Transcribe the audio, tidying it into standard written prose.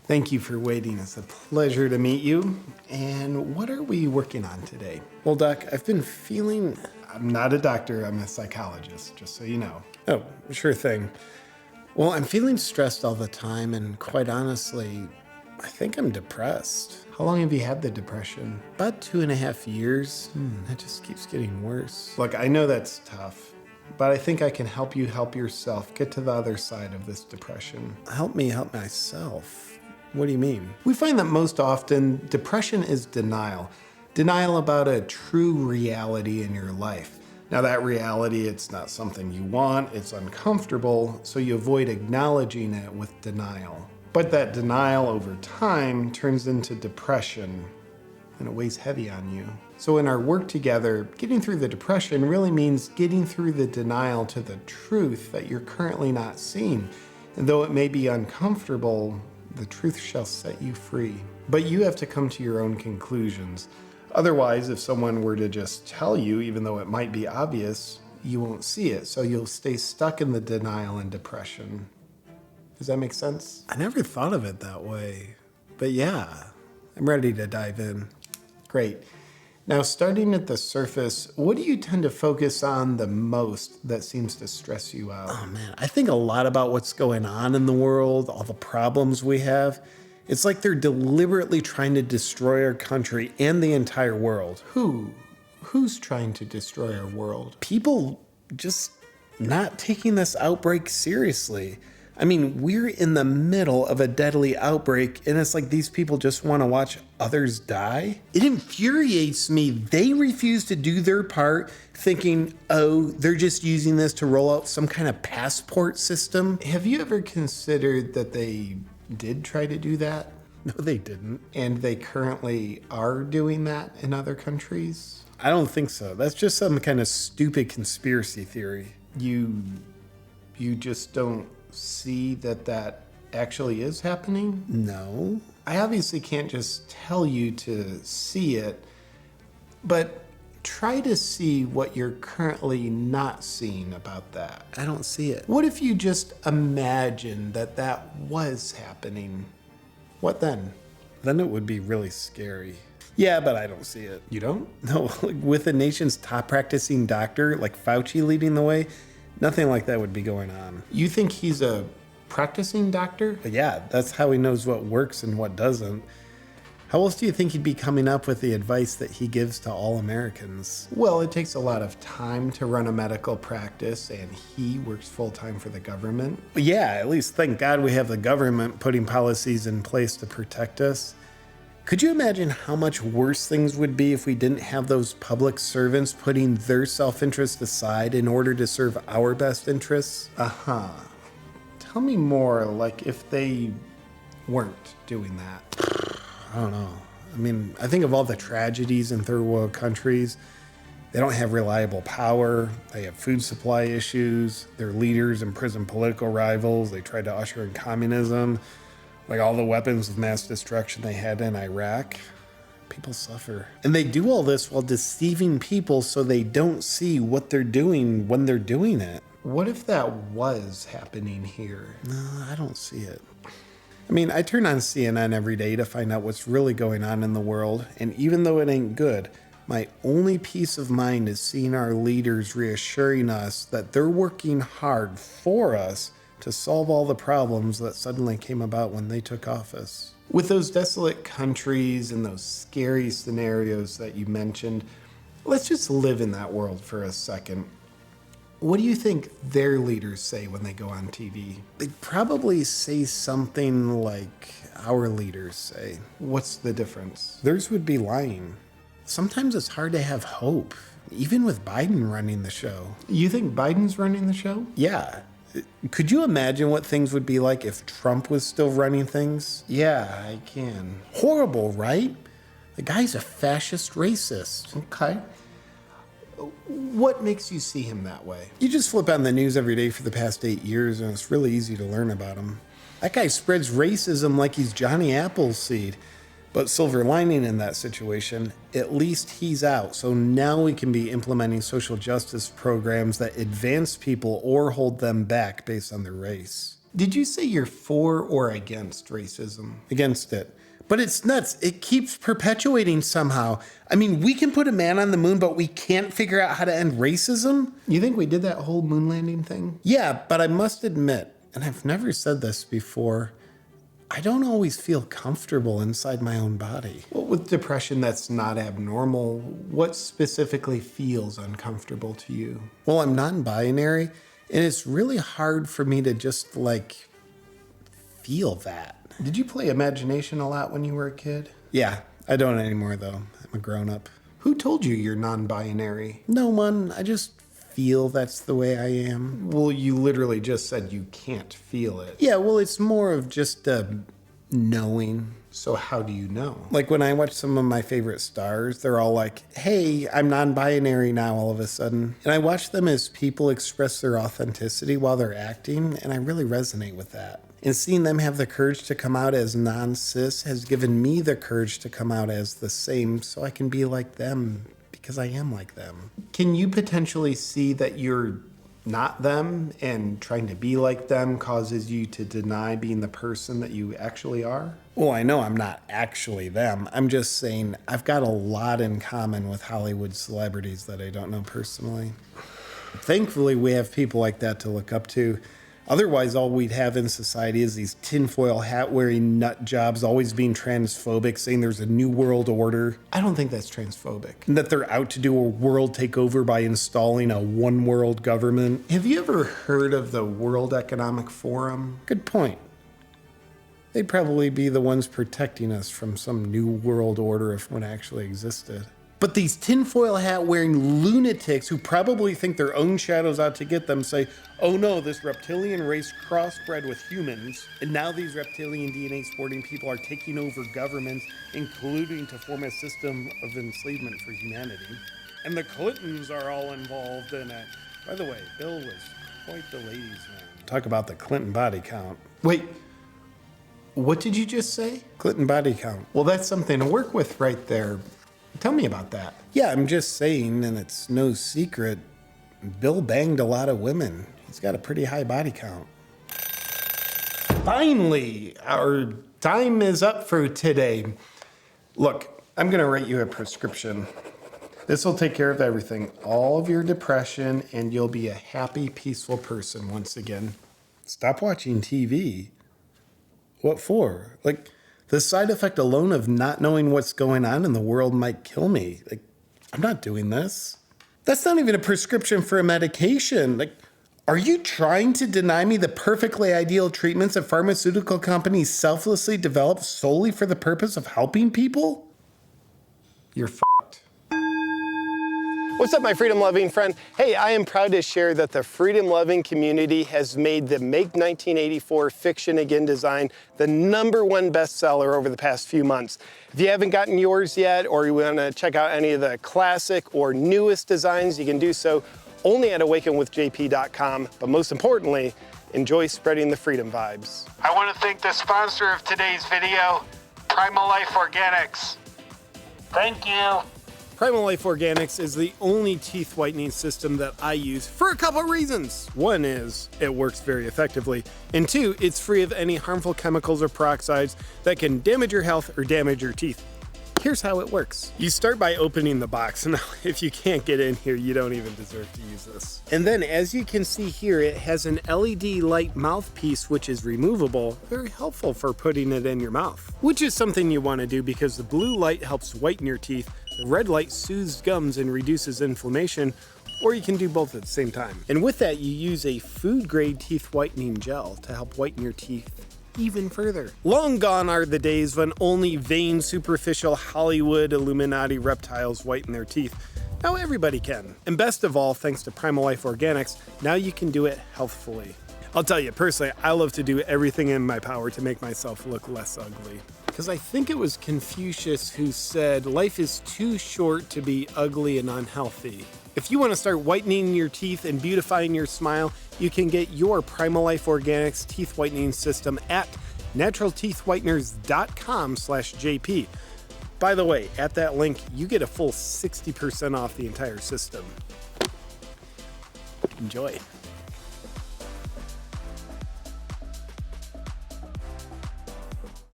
Thank you for waiting. It's a pleasure to meet you. And what are we working on today? Well, Doc, I've been feeling... I'm not a doctor, I'm a psychologist, just so you know. Oh, sure thing. Well, I'm feeling stressed all the time, and quite honestly, I think I'm depressed. How long have you had the depression? About 2.5 years. It just keeps getting worse. Look, I know that's tough, but I think I can help you help yourself get to the other side of this depression. Help me help myself? What do you mean? We find that most often, depression is denial. Denial about a true reality in your life. Now that reality, it's not something you want, it's uncomfortable, so you avoid acknowledging it with denial. But that denial over time turns into depression, and it weighs heavy on you. So in our work together, getting through the depression really means getting through the denial to the truth that you're currently not seeing. And though it may be uncomfortable, the truth shall set you free. But you have to come to your own conclusions. Otherwise, if someone were to just tell you, even though it might be obvious, you won't see it. So you'll stay stuck in the denial and depression. Does that make sense? I never thought of it that way. But yeah, I'm ready to dive in. Great. Now, starting at the surface, what do you tend to focus on the most that seems to stress you out? Oh man, I think a lot about what's going on in the world, all the problems we have. It's like they're deliberately trying to destroy our country and the entire world. Who's trying to destroy our world? People just not taking this outbreak seriously. I mean, we're in the middle of a deadly outbreak, and it's like these people just want to watch others die. It infuriates me. They refuse to do their part, thinking, oh, they're just using this to roll out some kind of passport system. Have you ever considered that they did try to do that? No, they didn't. And they currently are doing that in other countries? I don't think so. That's just some kind of stupid conspiracy theory. You just don't see that actually is happening? No. I obviously can't just tell you to see it, but try to see what you're currently not seeing about that. I don't see it. What if you just imagine that was happening? What then? Then it would be really scary. Yeah, but I don't see it. You don't? No, with the nation's top practicing doctor, like Fauci leading the way, nothing like that would be going on. You think he's a practicing doctor? Yeah, that's how he knows what works and what doesn't. How else do you think he'd be coming up with the advice that he gives to all Americans? Well, it takes a lot of time to run a medical practice, and he works full-time for the government. Yeah, at least thank God we have the government putting policies in place to protect us. Could you imagine how much worse things would be if we didn't have those public servants putting their self-interest aside in order to serve our best interests? Uh-huh. Tell me more, like if they weren't doing that. I don't know. I mean, I think of all the tragedies in third world countries. They don't have reliable power. They have food supply issues. Their leaders imprison political rivals. They tried to usher in communism. Like all the weapons of mass destruction they had in Iraq. People suffer. And they do all this while deceiving people so they don't see what they're doing when they're doing it. What if that was happening here? No, I don't see it. I mean, I turn on CNN every day to find out what's really going on in the world, and even though it ain't good, my only peace of mind is seeing our leaders reassuring us that they're working hard for us to solve all the problems that suddenly came about when they took office. With those desolate countries and those scary scenarios that you mentioned, let's just live in that world for a second. What do you think their leaders say when they go on TV? They'd probably say something like our leaders say. What's the difference? Theirs would be lying. Sometimes it's hard to have hope, even with Biden running the show. You think Biden's running the show? Yeah. Could you imagine what things would be like if Trump was still running things? Yeah, I can. Horrible, right? The guy's a fascist racist. Okay. What makes you see him that way? You just flip on the news every day for the past 8 years, and it's really easy to learn about him. That guy spreads racism like he's Johnny Appleseed. But silver lining in that situation, at least he's out. So now we can be implementing social justice programs that advance people or hold them back based on their race. Did you say you're for or against racism? Against it. But it's nuts. It keeps perpetuating somehow. I mean, we can put a man on the moon, but we can't figure out how to end racism? You think we did that whole moon landing thing? Yeah, but I must admit, and I've never said this before, I don't always feel comfortable inside my own body. Well, with depression, that's not abnormal. What specifically feels uncomfortable to you? Well, I'm non-binary, and it's really hard for me to just, feel that. Did you play imagination a lot when you were a kid? Yeah, I don't anymore, though. I'm a grown-up. Who told you you're non-binary? No one. I just feel that's the way I am. Well, you literally just said you can't feel it. Yeah, well, it's more of just knowing. So how do you know? Like when I watch some of my favorite stars, they're all like, hey, I'm non-binary now all of a sudden. And I watch them as people express their authenticity while they're acting, and I really resonate with that. And seeing them have the courage to come out as non-cis has given me the courage to come out as the same so I can be like them because I am like them. Can you potentially see that you're not them and trying to be like them causes you to deny being the person that you actually are? Well, I know I'm not actually them. I'm just saying I've got a lot in common with Hollywood celebrities that I don't know personally. Thankfully, we have people like that to look up to. Otherwise, all we'd have in society is these tinfoil hat-wearing nut jobs always being transphobic, saying there's a new world order. I don't think that's transphobic. And that they're out to do a world takeover by installing a one-world government. Have you ever heard of the World Economic Forum? Good point. They'd probably be the ones protecting us from some new world order if one actually existed. But these tinfoil hat-wearing lunatics who probably think their own shadow's out to get them say, oh no, this reptilian race crossbred with humans, and now these reptilian DNA sporting people are taking over governments, including to form a system of enslavement for humanity. And the Clintons are all involved in it. By the way, Bill was quite the ladies' man. Talk about the Clinton body count. Wait, what did you just say? Clinton body count. Well, that's something to work with right there. Tell me about that. Yeah, I'm just saying, and it's no secret, Bill banged a lot of women. He's got a pretty high body count. Finally, our time is up for today. Look, I'm gonna write you a prescription. This will take care of everything, all of your depression, and you'll be a happy, peaceful person once again. Stop watching TV. What for? The side effect alone of not knowing what's going on in the world might kill me. I'm not doing this. That's not even a prescription for a medication. Are you trying to deny me the perfectly ideal treatments that pharmaceutical companies selflessly develop solely for the purpose of helping people? You're fucked. What's up, my freedom-loving friend? Hey, I am proud to share that the freedom-loving community has made the Make 1984 Fiction Again design the #1 bestseller over the past few months. If you haven't gotten yours yet, or you want to check out any of the classic or newest designs, you can do so only at awakenwithjp.com. But most importantly, enjoy spreading the freedom vibes. I want to thank the sponsor of today's video, Primal Life Organics. Thank you. Primal Life Organics is the only teeth whitening system that I use for a couple of reasons. One is it works very effectively, and two, it's free of any harmful chemicals or peroxides that can damage your health or damage your teeth. Here's how it works. You start by opening the box. Now, if you can't get in here, you don't even deserve to use this. And then, as you can see here, it has an LED light mouthpiece, which is removable, very helpful for putting it in your mouth, which is something you want to do because the blue light helps whiten your teeth, the red light soothes gums and reduces inflammation, or you can do both at the same time. And with that, you use a food-grade teeth whitening gel to help whiten your teeth even further. Long gone are the days when only vain, superficial Hollywood Illuminati reptiles whiten their teeth. Now everybody can. And best of all, thanks to Primal Life Organics, now you can do it healthfully. I'll tell you, personally, I love to do everything in my power to make myself look less ugly. Because I think it was Confucius who said, life is too short to be ugly and unhealthy. If you want to start whitening your teeth and beautifying your smile, you can get your Primal Life Organics teeth whitening system at naturalteethwhiteners.com/JP. By the way, at that link, you get a full 60% off the entire system. Enjoy.